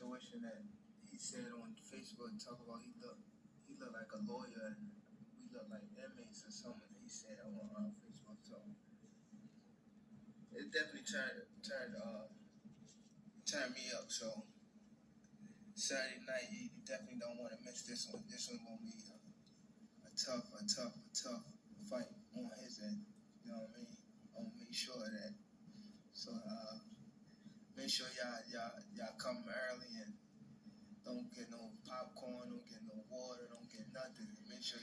situation that he said on Facebook, talk about he looked like a lawyer and we look like inmates or something. He said on Facebook, so it definitely turned me up. So Saturday night, you definitely don't want to miss this one. This one gonna be a tough fight on his end. You know what I mean? I'm gonna make sure of that. So make sure y'all come early and don't get no popcorn, don't get no water, don't get nothing. Make sure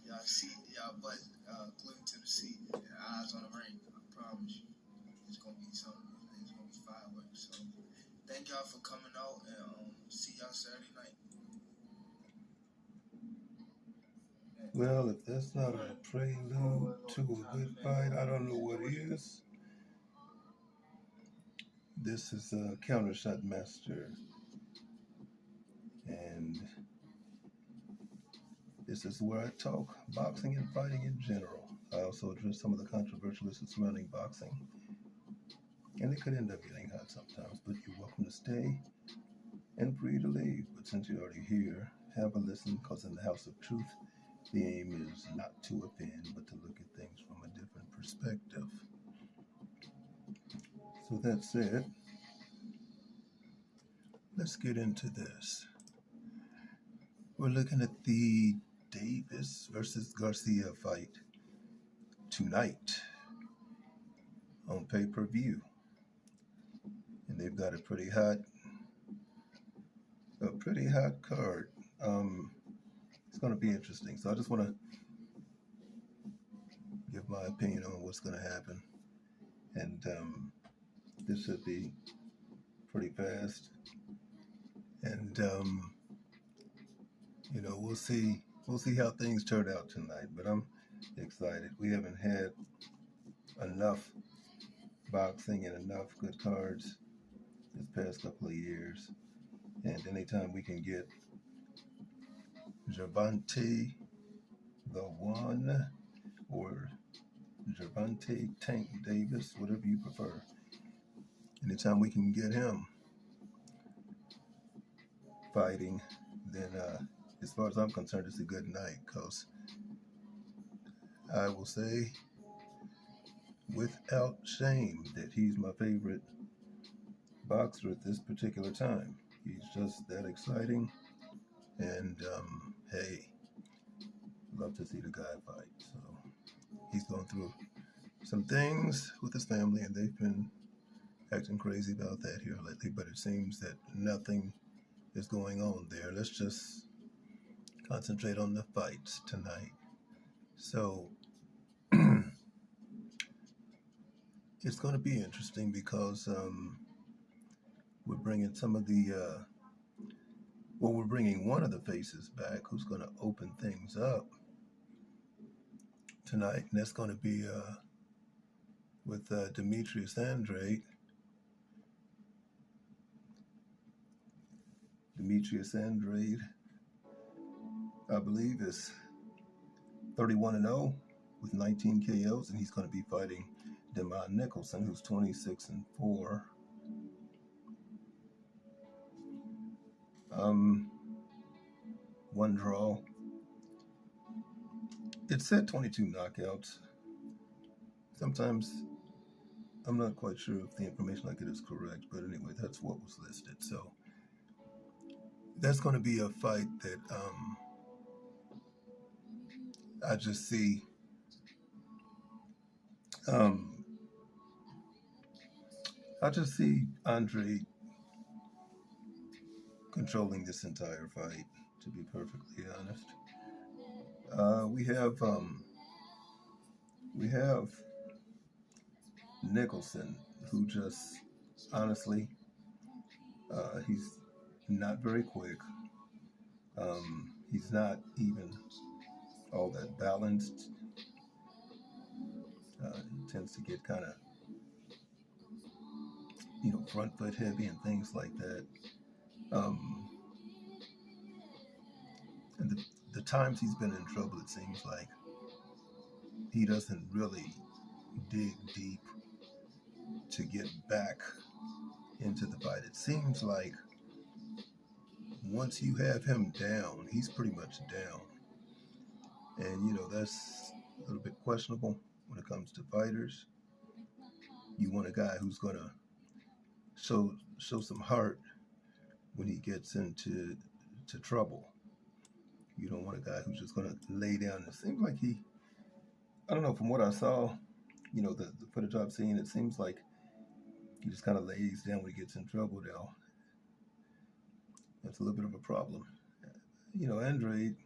y'all seat, y'all butt glued to the seat, and eyes on the ring. I promise you, it's gonna be something. It's gonna be fireworks. So thank y'all for coming out, and see y'all Saturday night. Well, if that's not a prelude to a good fight, I don't know what is. This is a Countershot Master, and this is where I talk boxing and fighting in general. I also address some of the controversial issues surrounding boxing, and it could end up getting hot sometimes, but you're welcome to stay and free to leave. But since you're already here, have a listen, because in the House of Truth, the aim is not to offend, but to look at things from a different perspective. So that said, let's get into this. We're looking at the Davis versus Garcia fight tonight on pay-per-view. And they've got a pretty hot card. It's going to be interesting. So I just want to give my opinion on what's going to happen. And this should be pretty fast. And we'll see how things turn out tonight. But I'm excited. We haven't had enough boxing and enough good cards this past couple of years. And anytime we can get Gervonta the One or Gervonta Tank Davis, whatever you prefer, anytime we can get him fighting, then as far as I'm concerned, it's a good night, because I will say without shame that he's my favorite boxer at this particular time. He's just that exciting, and hey, love to see the guy fight. So he's going through some things with his family, and they've been acting crazy about that here lately, but it seems that nothing is going on there. Let's just concentrate on the fights tonight. So it's going to be interesting, because we're bringing we're bringing one of the faces back who's going to open things up tonight, and that's going to be with Demetrius Andrade. Demetrius Andrade, I believe, is 31-0 with 19 KOs, and he's going to be fighting Demond Nicholson, who's 26-4. One draw. It said 22 knockouts. Sometimes I'm not quite sure if the information I get is correct, but anyway, that's what was listed. So that's going to be a fight that I just see Andre controlling this entire fight, to be perfectly honest. We have Nicholson, who just, honestly, he's not very quick. He's not even all that balanced. He tends to get kind of, front foot heavy and things like that. And the times he's been in trouble, it seems like he doesn't really dig deep to get back into the fight. It seems like once you have him down, he's pretty much down. And, that's a little bit questionable when it comes to fighters. You want a guy who's going to show some heart when he gets into trouble. You don't want a guy who's just going to lay down. It seems like I don't know, from what I saw, the footage I've seen, it seems like he just kind of lays down when he gets in trouble now. That's a little bit of a problem. Andrade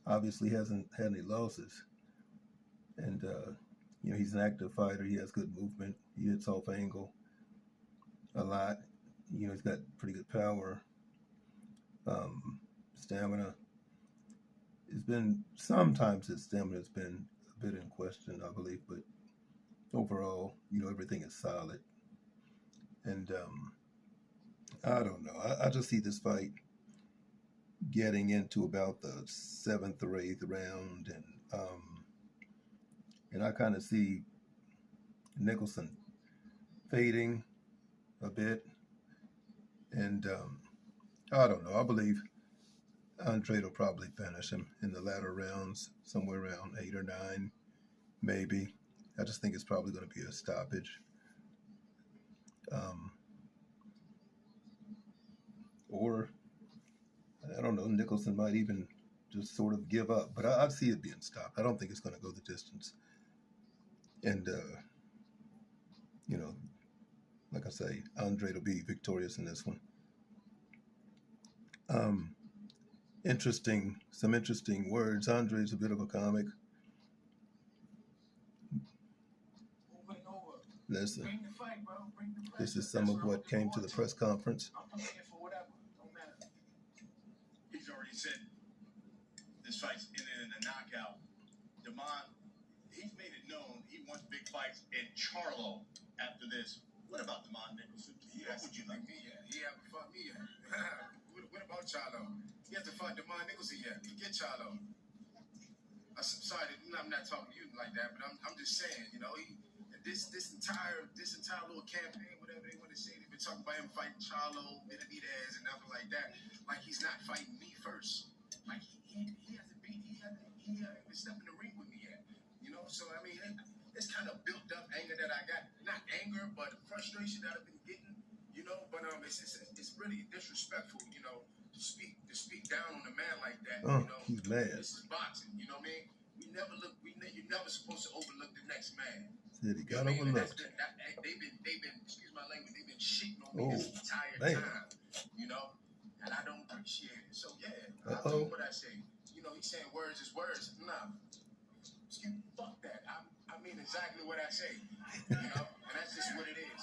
obviously hasn't had any losses. And, he's an active fighter. He has good movement. He hits off angle a lot. He's got pretty good power. Stamina. Sometimes his stamina has been a bit in question, I believe, but overall, everything is solid. And I don't know. I just see this fight getting into about the 7th or 8th round, and I kind of see Nicholson fading a bit, and I don't know. I believe Andrade will probably finish him in the latter rounds, somewhere around 8 or 9, maybe. I just think it's probably going to be a stoppage. Or, I don't know, Nicholson might even just sort of give up. But I'd see it being stopped. I don't think it's going to go the distance. And, like I say, Andrade will be victorious in this one. Some interesting words. Andre's a bit of a comic. Listen, this is some of what came to the press conference. He's already said this fight's in a knockout. Damon, he's made it known he wants big fights in Charlo after this. What about Damon Nicholson? What would you like me yet? He haven't fought me yet. What about Charlo? He hasn't fought Damon Nicholson yet. Get Charlo. I'm sorry, I'm not talking to you like that, but I'm just saying, this entire little campaign, whatever they want to say, they've been talking about him fighting Charlo, Benavidez, and nothing like that. Like he's not fighting me first. Like he hasn't even stepped in the ring with me yet. So I mean, it's kind of built up anger that I got. Not anger, but frustration that I've been getting. But it's really disrespectful, to speak down on a man like that. He's mad. This is boxing. You know what I mean? You're never supposed to overlook the next man. Said he got overlooked. They've been, excuse my language, they've been shitting on me this entire time, and I don't appreciate it. So yeah, I know what I say. He's saying words is words. Nah, fuck that. I mean exactly what I say. And that's just what it is.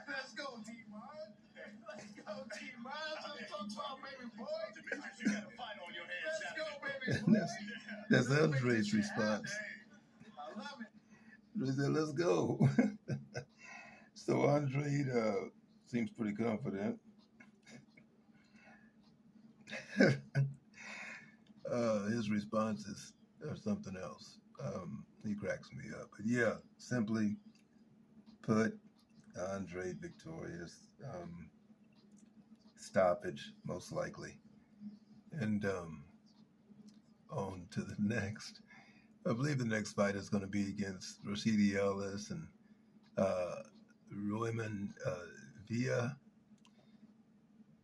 Let's go, T-Mod. Let's go, T-Mod. Talk about baby boy. You got a fight on your hands. Let's go, baby boy. That's Andre's response. I love it. He said, let's go. So Andre seems pretty confident. His responses are something else. He cracks me up. But yeah, simply put, Andre victorious. Stoppage, most likely. And on to the next. I believe the next fight is going to be against Rashidi Ellis and Royman Villa.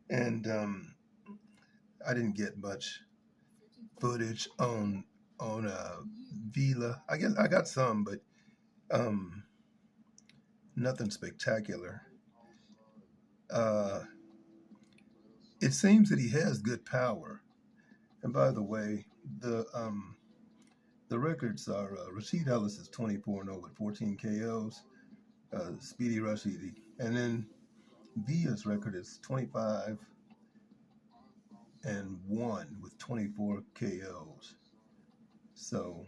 And I didn't get much footage on Villa. I guess I got some, but nothing spectacular. It seems that he has good power. And by the way, the records are Rashid Ellis is 24-0 with 14 KOs, Speedy Rashidi. And then Villa's record is 25-1 with 24 KOs. So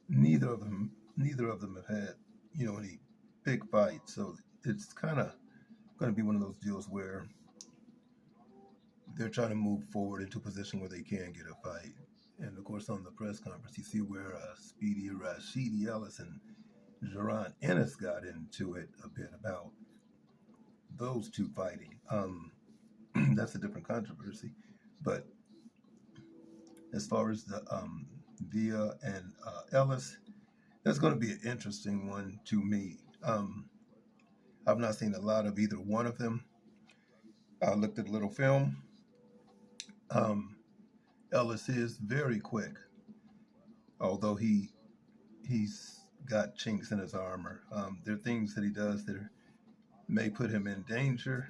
neither of them have had, any big fights. So it's kind of going to be one of those deals where they're trying to move forward into a position where they can get a fight. And of course, on the press conference, you see where Speedy Rashidi Ellis and Jaron Ennis got into it a bit about those two fighting. That's a different controversy. But as far as the Villa and Ellis, that's going to be an interesting one to me. I've not seen a lot of either one of them. I looked at a little film. Um, Ellis is very quick, although he's got chinks in his armor. There are things that he does that may put him in danger.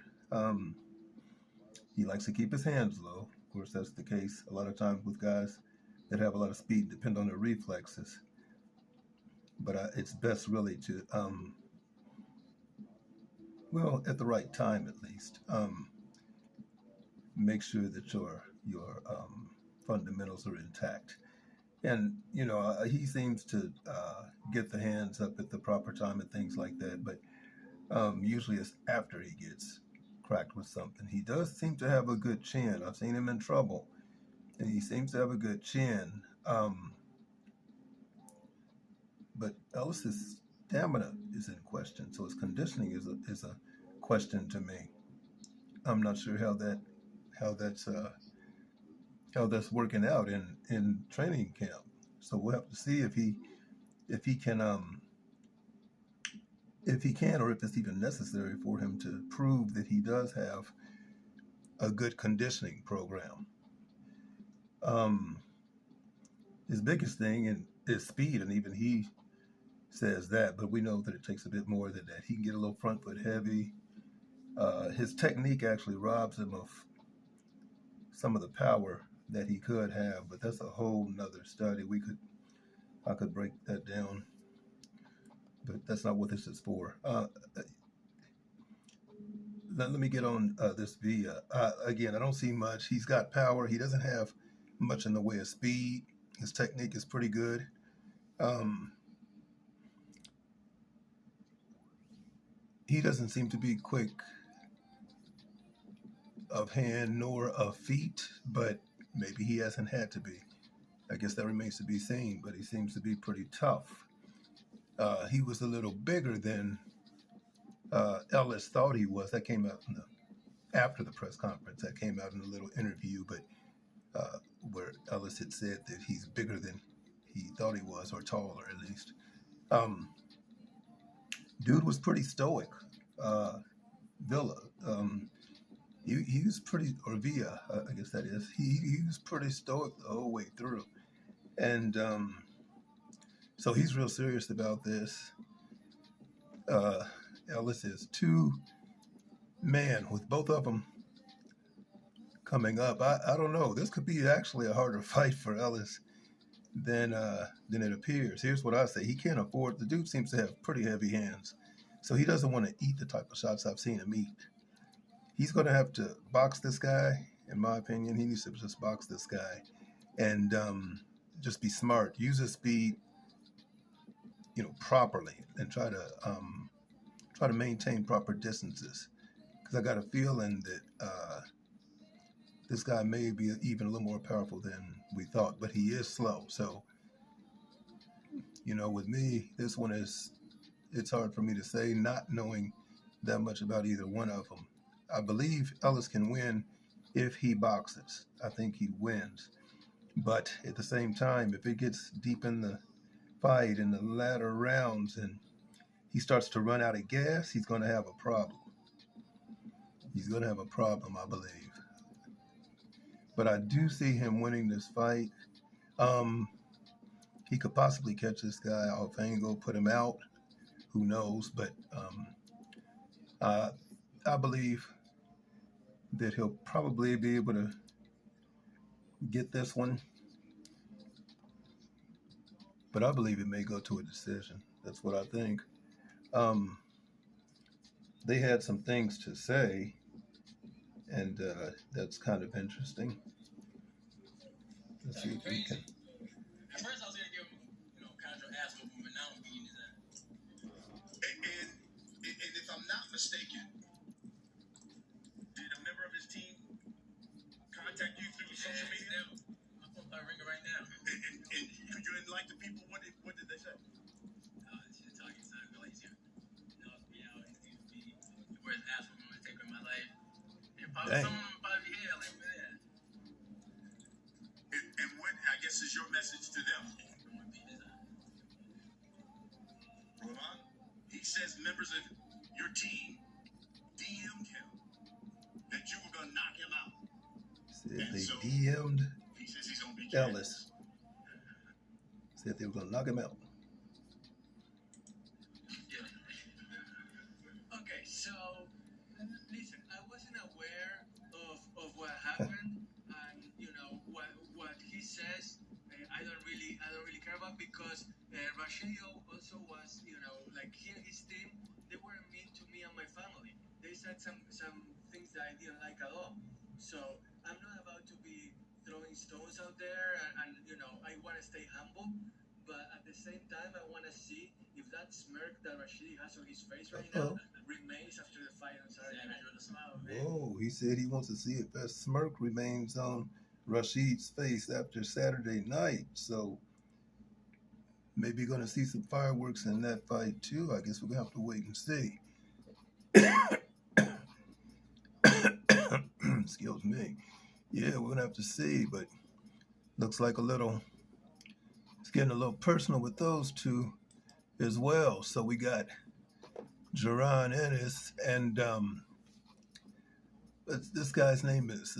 He likes to keep his hands low. Of course, that's the case a lot of times with guys that have a lot of speed, depend on their reflexes. But it's best really to, well, at the right time at least, make sure that your fundamentals are intact. And, you know, he seems to get the hands up at the proper time and things like that. But usually it's after he gets cracked with something. He does seem to have a good chin. I've seen him in trouble, and he seems to have a good chin. But Ellis's stamina is in question, so his conditioning is a question to me. I'm not sure how that's working out in training camp. So we'll have to see if he can or if it's even necessary for him to prove that he does have a good conditioning program. His biggest thing is speed, and even he says that, but we know that it takes a bit more than that. He can get a little front foot heavy. His technique actually robs him of some of the power that he could have, but that's a whole nother study. I could break that down, but that's not what this is for. Let me get on this Villa. Again, I don't see much. He's got power. He doesn't have much in the way of speed. His technique is pretty good. He doesn't seem to be quick of hand nor of feet, but maybe he hasn't had to be. I guess that remains to be seen, but he seems to be pretty tough. He was a little bigger than Ellis thought he was. That came out after the press conference. That came out in a little interview, but where Ellis had said that he's bigger than he thought he was, or taller at least. Dude was pretty stoic. Villa. He was pretty, or Villa, I guess that is. He was pretty stoic the whole way through. And so he's real serious about this. Ellis is man, with both of them coming up. I don't know. This could be actually a harder fight for Ellis than it appears. Here's what I say. He can't afford, the dude seems to have pretty heavy hands. So he doesn't want to eat the type of shots I've seen him eat. He's going to have to box this guy, in my opinion. He needs to just box this guy and just be smart. Use his speed, properly, and try to maintain proper distances. Because I got a feeling that this guy may be even a little more powerful than we thought, but he is slow. So, with me, this one it's hard for me to say, not knowing that much about either one of them. I believe Ellis can win if he boxes. I think he wins. But at the same time, if it gets deep in the fight in the latter rounds and he starts to run out of gas, he's going to have a problem. He's going to have a problem, I believe. But I do see him winning this fight. He could possibly catch this guy off angle, put him out. Who knows? But I believe that he'll probably be able to get this one. But I believe it may go to a decision. That's what I think. They had some things to say, and that's kind of interesting. Let's see if we can. At first I was going to give him, casual ass whooping, but now I'm beating his ass. And if I'm not mistaken, did a member of his team contact you through social media? I'm going to ring it right now. And you didn't like the people? What did they say? She talking guess is your message to them? Roman, he says members of your team DM'd him that you were going to knock him out. Said they DM'd he says he's gonna be Ellis. Said they were going to knock him out. Yeah. Okay, so listen, I wasn't aware of what happened, and you know what he says. I don't really care about, because Rashio also was, you know, like he and his team, they were mean to me and my family. They said some things that I didn't like at all. So I'm not about to be throwing stones out there, and you know, I want to stay humble, but at the same time, I want to see if that smirk that Rashidi has on his face right now remains after the fight on Saturday night. Whoa, he said he wants to see if that smirk remains on Rashid's face after Saturday night. So maybe you're going to see some fireworks in that fight too. I guess we're going to have to wait and see. Excuse me. Yeah, we're going to have to see, but looks like it's getting a little personal with those two as well. So we got Gervonta Davis and this guy's name is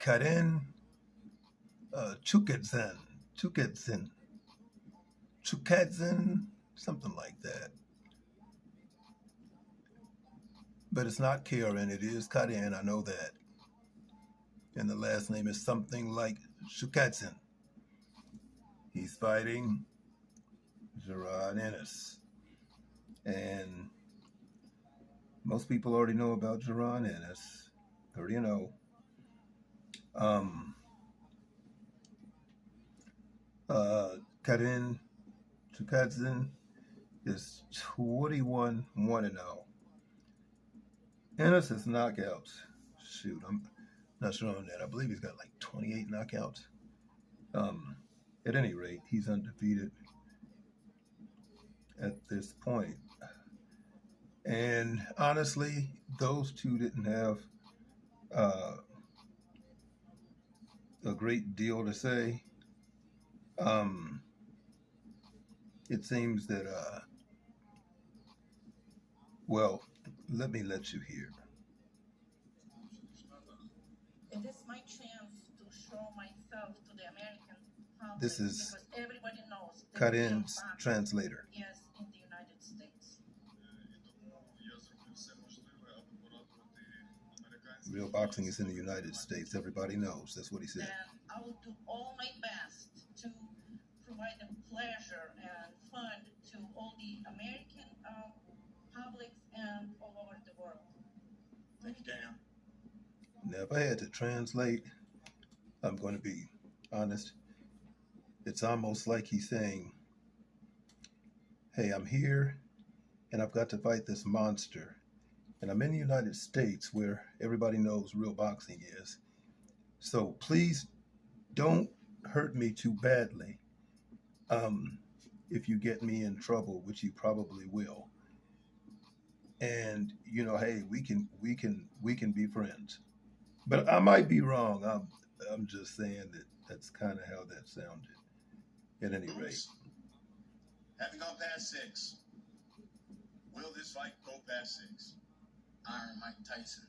Karen Chukadzin, something like that. But it's not Karen, it is Karen, I know that. And the last name is something like Chukadzin. He's fighting Gervonta Davis. And most people already know about Gervonta Davis. Already know. Karen Chukadzin is 21-1-0. Ennis is knockouts. Shoot, I'm not sure on that. I believe he's got like 28 knockouts. At any rate, he's undefeated at this point. And honestly, those two didn't have a great deal to say. It seems that, well, let me let you hear. It is my chance to show myself to the American public. This is because everybody knows Karen's translator. Yes, in the United States. Real boxing is in the United States. Everybody knows. That's what he said. And I will do all my best to provide a pleasure and fun to all the American publics and all over the world. Thank you, Dan. Now, if I had to translate, I'm going to be honest. It's almost like he's saying, hey, I'm here and I've got to fight this monster. And I'm in the United States where everybody knows real boxing is. So please don't hurt me too badly. If you get me in trouble, which you probably will. And, you know, hey, we can be friends. But I might be wrong. I'm just saying that that's kind of how that sounded. At any rate. Having gone past 6, will this fight go past 6? Iron Mike Tyson.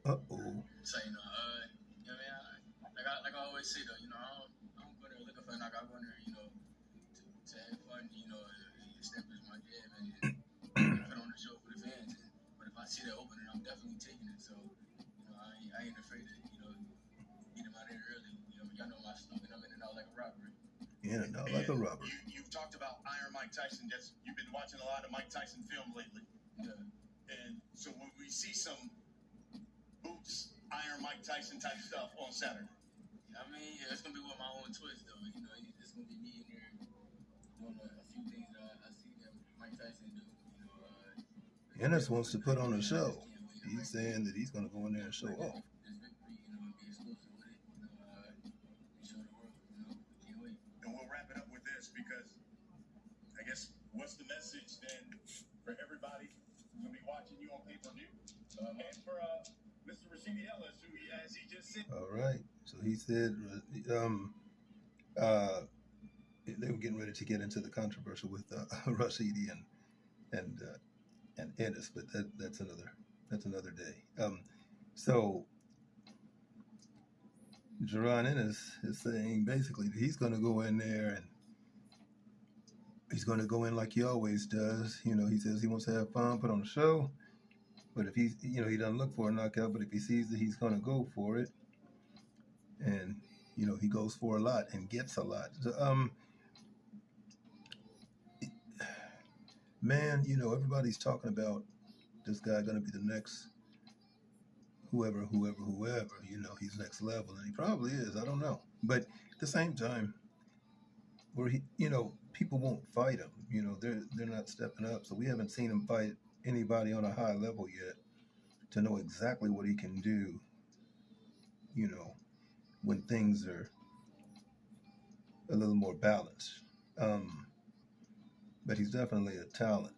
Uh-oh. So, you know, like I always say though, you know, I don't go there looking for a knockout. I go there, you know, to have fun, you know, establish my game and put on the show for the fans. But if I see that opening, I'm definitely taking it. So, you know, I ain't afraid to, you know, get him out of here early. You know, y'all know my stuff, and I'm in and out like a robbery. In and out like a robber. You've talked about Iron Mike Tyson. You've been watching a lot of Mike Tyson film lately. Yeah. And so when we see some boots, Iron Mike Tyson type stuff on Saturday. I mean, yeah, it's gonna be with my own twist though. You know, it's gonna be me in there doing a few things that I see that Mike Tyson do. You know, Ennis wants to put on a show. He's saying that he's gonna go in there and show off. This victory, you know, be exclusive with it. You know, show the world. You know, can't wait. And we'll wrap it up with this because I guess what's the message then for everybody who's gonna be watching you on pay-per-view and for Mr. Rashidi Ellis, who as he just said. All right. So he said, Uh, they were getting ready to get into the controversial with Rashidi and Ennis, but that's another day. So Jerron Ennis is saying basically that he's going to go in there and he's going to go in like he always does. You know, he says he wants to have fun, put on a show. But if he's, you know, he doesn't look for a knockout, but if he sees that he's going to go for it, and you know, he goes for a lot and gets a lot. Man, you know, everybody's talking about this guy going to be the next whoever. You know, he's next level, and he probably is. I don't know, but at the same time, where he, you know, people won't fight him. You know, they're not stepping up, so we haven't seen him fight anybody on a high level yet to know exactly what he can do. You know, when things are a little more balanced. Um, but he's definitely a talent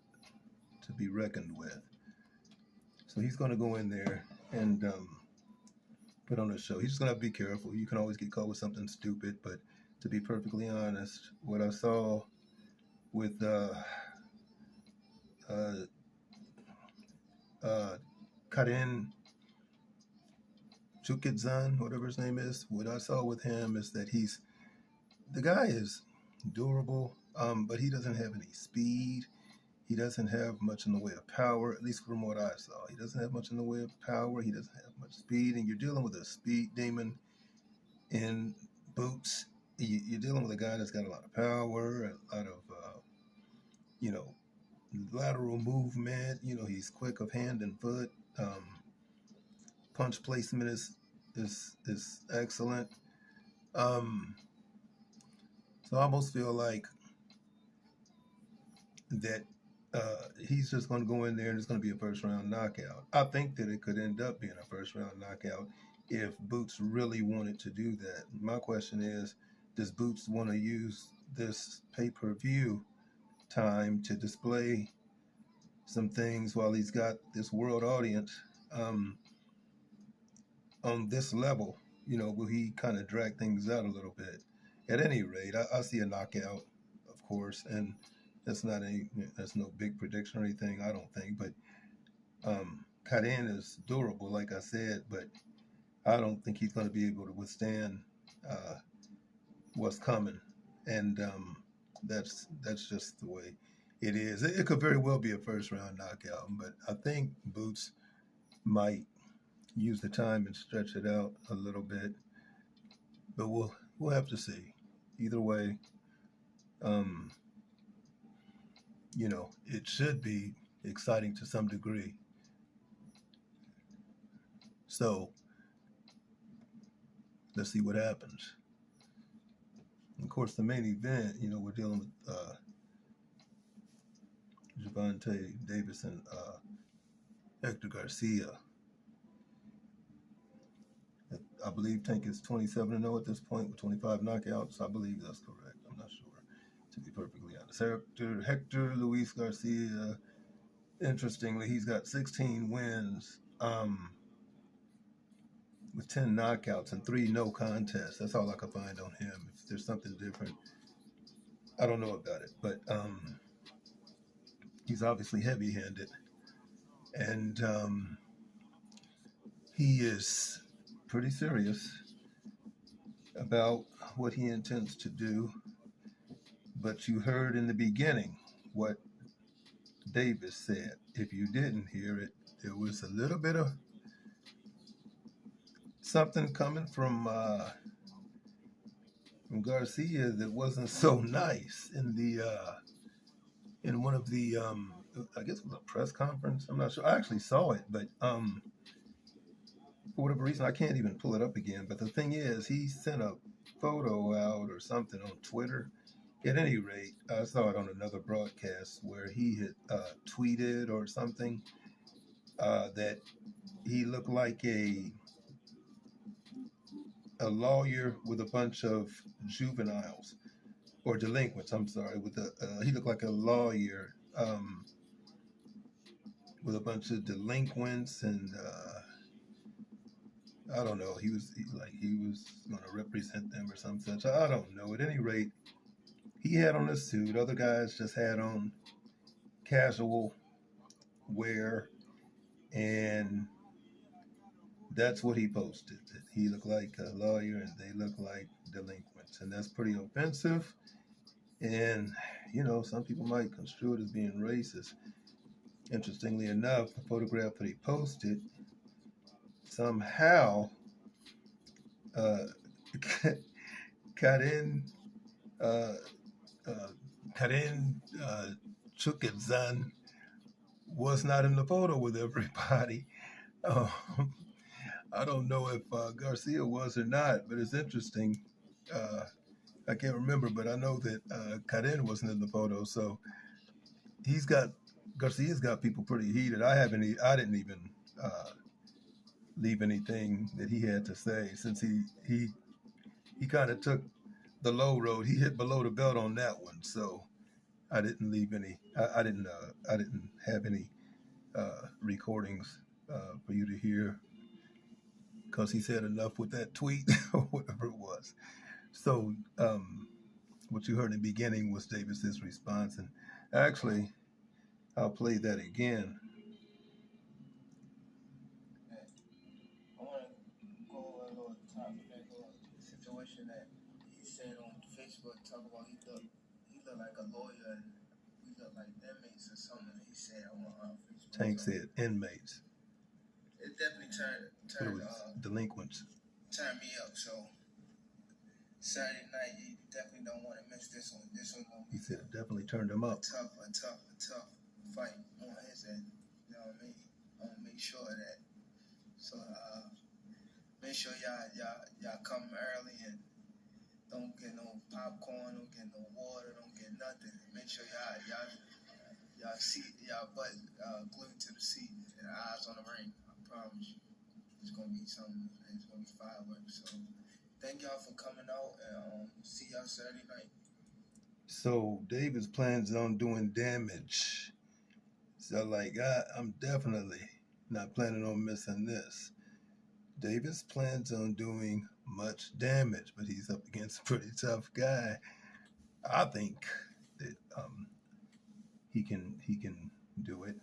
to be reckoned with. So he's going to go in there and put on a show. He's just going to have to be careful. You can always get caught with something stupid, but to be perfectly honest, what I saw with Karin Chukidzan, whatever his name is, what I saw with him is that the guy is durable, but he doesn't have any speed. He doesn't have much in the way of power, at least from what I saw. He doesn't have much in the way of power. He doesn't have much speed, and you're dealing with a speed demon in boots. You're dealing with a guy that's got a lot of power, a lot of, you know, lateral movement. You know, he's quick of hand and foot. Punch placement is excellent. So I almost feel like that he's just going to go in there and it's going to be a first round knockout. I think that it could end up being a first round knockout if Boots really wanted to do that. My question is, does Boots want to use this pay-per-view time to display some things while he's got this world audience on this level? You know, will he kind of drag things out a little bit? At any rate, I see a knockout, of course, and that's no big prediction or anything, I don't think. But Karin is durable, like I said, but I don't think he's going to be able to withstand what's coming, and that's just the way it is. It could very well be a first round knockout, but I think Boots might use the time and stretch it out a little bit. But we'll have to see. Either way, you know, it should be exciting to some degree. So let's see what happens. And of course, the main event, you know, we're dealing with Gervonta Davis and Hector Garcia. I believe Tank is 27-0 at this point with 25 knockouts. I believe that's correct. I'm not sure, to be perfectly honest. Hector Luis Garcia, interestingly, he's got 16 wins with 10 knockouts and 3 no contests. That's all I could find on him. If there's something different, I don't know about it. But he's obviously heavy-handed. And he is pretty serious about what he intends to do. But you heard in the beginning what Davis said. If you didn't hear it, there was a little bit of something coming from Garcia that wasn't so nice in one of the I guess it was a press conference. I'm not sure. I actually saw it, but for whatever reason, I can't even pull it up again. But the thing is, he sent a photo out or something on Twitter. At any rate, I saw it on another broadcast where he had tweeted or something that he looked like a lawyer with a bunch of juveniles or delinquents. I'm sorry, he looked like a lawyer with a bunch of delinquents and I don't know. He was going to represent them or some such. I don't know. At any rate, he had on a suit. Other guys just had on casual wear, and that's what he posted. That he looked like a lawyer, and they look like delinquents, and that's pretty offensive. And some people might construe it as being racist. Interestingly enough, the photograph that he posted somehow uh, Karen uh, uh, Karen Chukedzan was not in the photo with everybody. Um, I don't know if Garcia was or not, but it's interesting. Uh, I can't remember, but I know that Karen wasn't in the photo, so he's got Garcia's got people pretty heated. I didn't even leave anything that he had to say since he kind of took the low road. He hit below the belt on that one, so I didn't leave any. I didn't have any recordings for you to hear because he said enough with that tweet or whatever it was. So what you heard in the beginning was Davis's response, and actually I'll play that again. I want to go over a little topic, a little situation that he said on Facebook, talk about he looked like a lawyer and we look like inmates or something. He said on Facebook. Tank said inmates. It definitely turned delinquents. Turned me up. So Saturday night, you definitely don't want to miss this one. This one gonna be. He said it definitely turned him up. A tough fight on his end. You know what I mean? I want to make sure of that. So make sure y'all come early and don't get no popcorn, don't get no water, don't get nothing. Make sure y'all seat, y'all butt glued to the seat and eyes on the ring. I promise you, it's gonna be something. It's gonna be fireworks. So thank y'all for coming out and see y'all Saturday night. So Davis plans on doing damage. So I'm definitely not planning on missing this. Davis plans on doing much damage, but he's up against a pretty tough guy. I think that he can do it,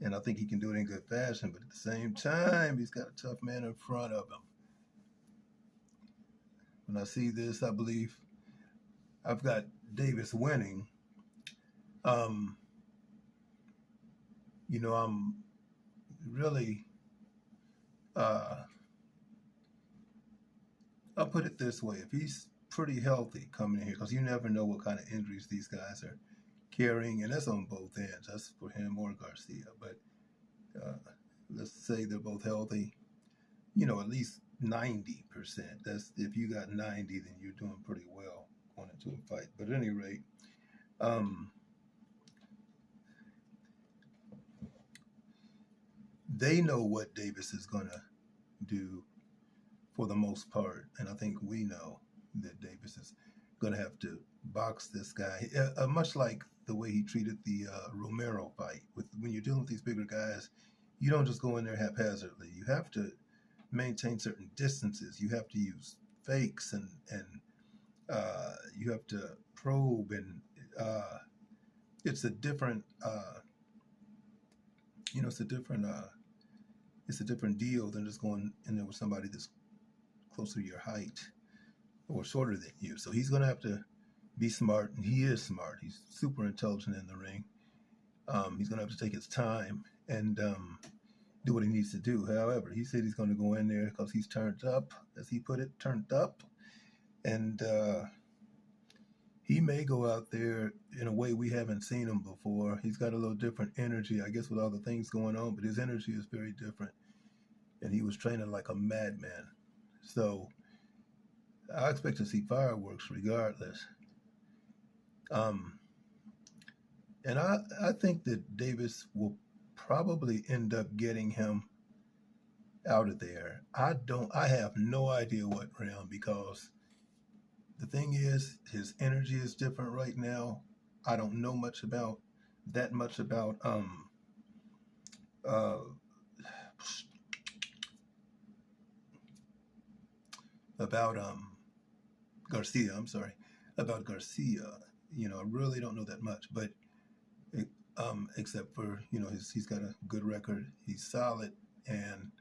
and I think he can do it in good fashion. But at the same time, he's got a tough man in front of him. When I see this, I believe I've got Davis winning. I'm really, I'll put it this way. If he's pretty healthy coming in here, because you never know what kind of injuries these guys are carrying, and that's on both ends. That's for him or Garcia. But let's say they're both healthy, at least 90%. That's if you got 90, then you're doing pretty well going into a fight. But at any rate, they know what Davis is going to do for the most part. And I think we know that Davis is going to have to box this guy, much like the way he treated the Romero fight. When you're dealing with these bigger guys, you don't just go in there haphazardly. You have to maintain certain distances. You have to use fakes and you have to probe, and it's a different it's a different deal than just going in there with somebody that's closer to your height or shorter than you. So he's going to have to be smart, and he is smart. He's super intelligent in the ring. He's going to have to take his time and do what he needs to do. However, he said he's going to go in there because he's turned up, as he put it, turned up. And he may go out there in a way we haven't seen him before. He's got a little different energy, I guess, with all the things going on, but his energy is very different. And he was training like a madman. So I expect to see fireworks regardless. And I think that Davis will probably end up getting him out of there. I have no idea what round, because the thing is, his energy is different right now. I don't know that much about about Garcia. I'm sorry, about Garcia. I really don't know that much, but except for he's got a good record. He's solid, and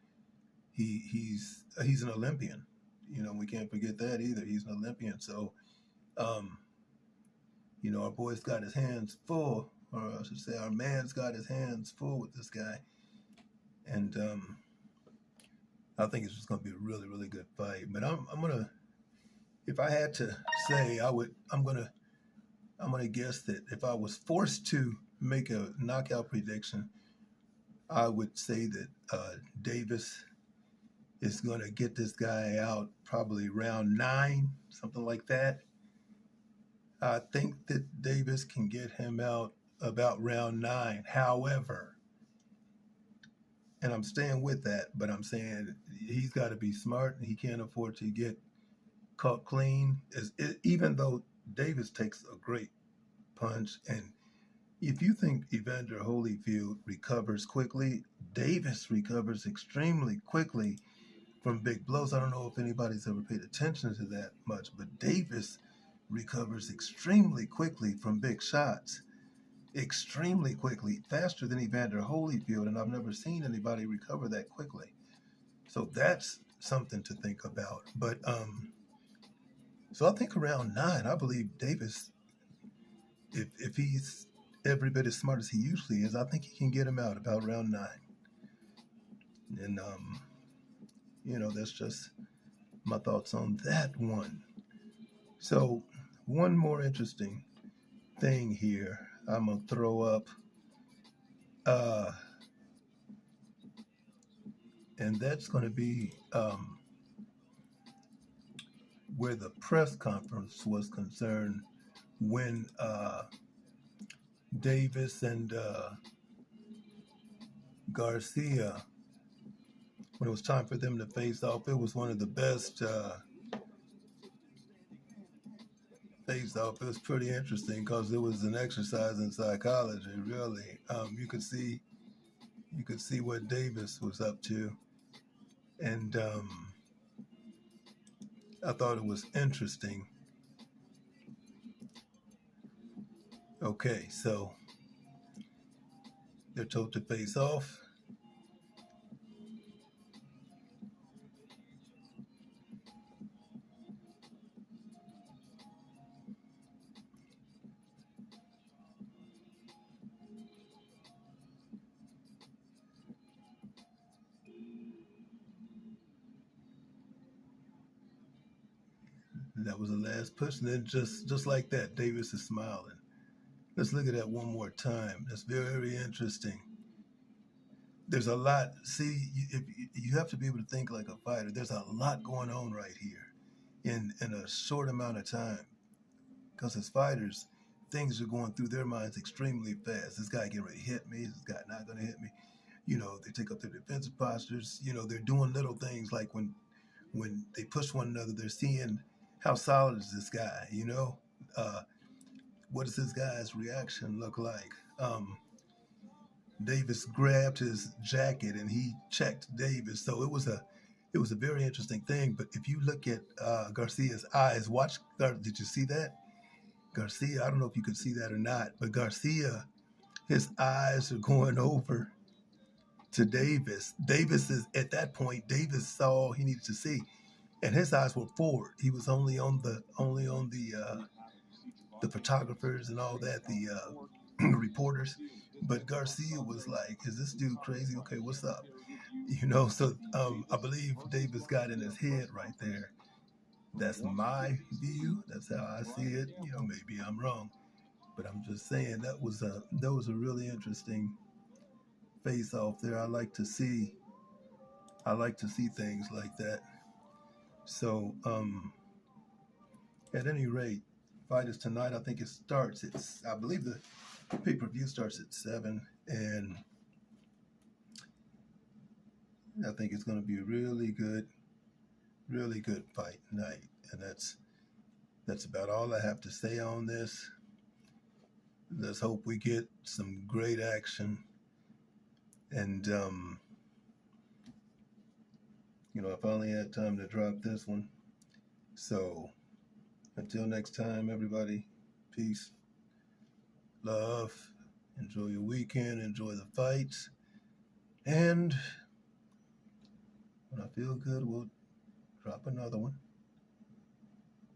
he's an Olympian. We can't forget that either. He's an Olympian. So, our boy's got his hands full, or I should say, our man's got his hands full with this guy, and I think it's just going to be a really, really good fight. But I'm gonna, if I had to say, I'm gonna guess that if I was forced to make a knockout prediction, I would say that Davis is going to get this guy out probably round 9, something like that. I think that Davis can get him out about round 9. However, and I'm staying with that, but I'm saying he's got to be smart, and he can't afford to get caught clean. Even though Davis takes a great punch, and if you think Evander Holyfield recovers quickly, Davis recovers extremely quickly from big blows. I don't know if anybody's ever paid attention to that much, but Davis recovers extremely quickly from big shots. Extremely quickly, faster than Evander Holyfield, and I've never seen anybody recover that quickly. So that's something to think about. But so I think around 9, I believe Davis, if he's every bit as smart as he usually is, I think he can get him out about round 9. And that's just my thoughts on that one. So one more interesting thing here I'm gonna throw up, and that's going to be where the press conference was concerned when Davis and Garcia, when it was time for them to face off. It was one of the best face-off. It was pretty interesting because it was an exercise in psychology, really. You could see what Davis was up to, and I thought it was interesting. Okay, so they're told to face off. That was the last push, and then just like that, Davis is smiling. Let's look at that one more time. That's very interesting. There's a lot. See, you have to be able to think like a fighter. There's a lot going on right here in a short amount of time. Because as fighters, things are going through their minds extremely fast. This guy getting ready to hit me. This guy not going to hit me. They take up their defensive postures. They're doing little things like when they push one another, they're seeing how solid is this guy, what does this guy's reaction look like? Davis grabbed his jacket and he checked Davis. So it was a very interesting thing. But if you look at Garcia's eyes, did you see that? Garcia, I don't know if you could see that or not, but Garcia, his eyes are going over to Davis. Davis is, at that point, Davis saw all he needed to see, and his eyes were forward. He was only on the photographers and all that, the reporters. But Garcia was like, "Is this dude crazy? Okay, what's up?" So I believe Davis got in his head right there. That's my view. That's how I see it. Maybe I'm wrong, but I'm just saying that was a really interesting face-off there. I like to see things like that. So at any rate, fight is tonight. I think it starts. I believe the pay-per-view starts at 7, and I think it's going to be a really good fight night. And that's about all I have to say on this. Let's hope we get some great action. And I finally had time to drop this one. So until next time, everybody, peace, love, enjoy your weekend, enjoy the fights, and when I feel good, we'll drop another one.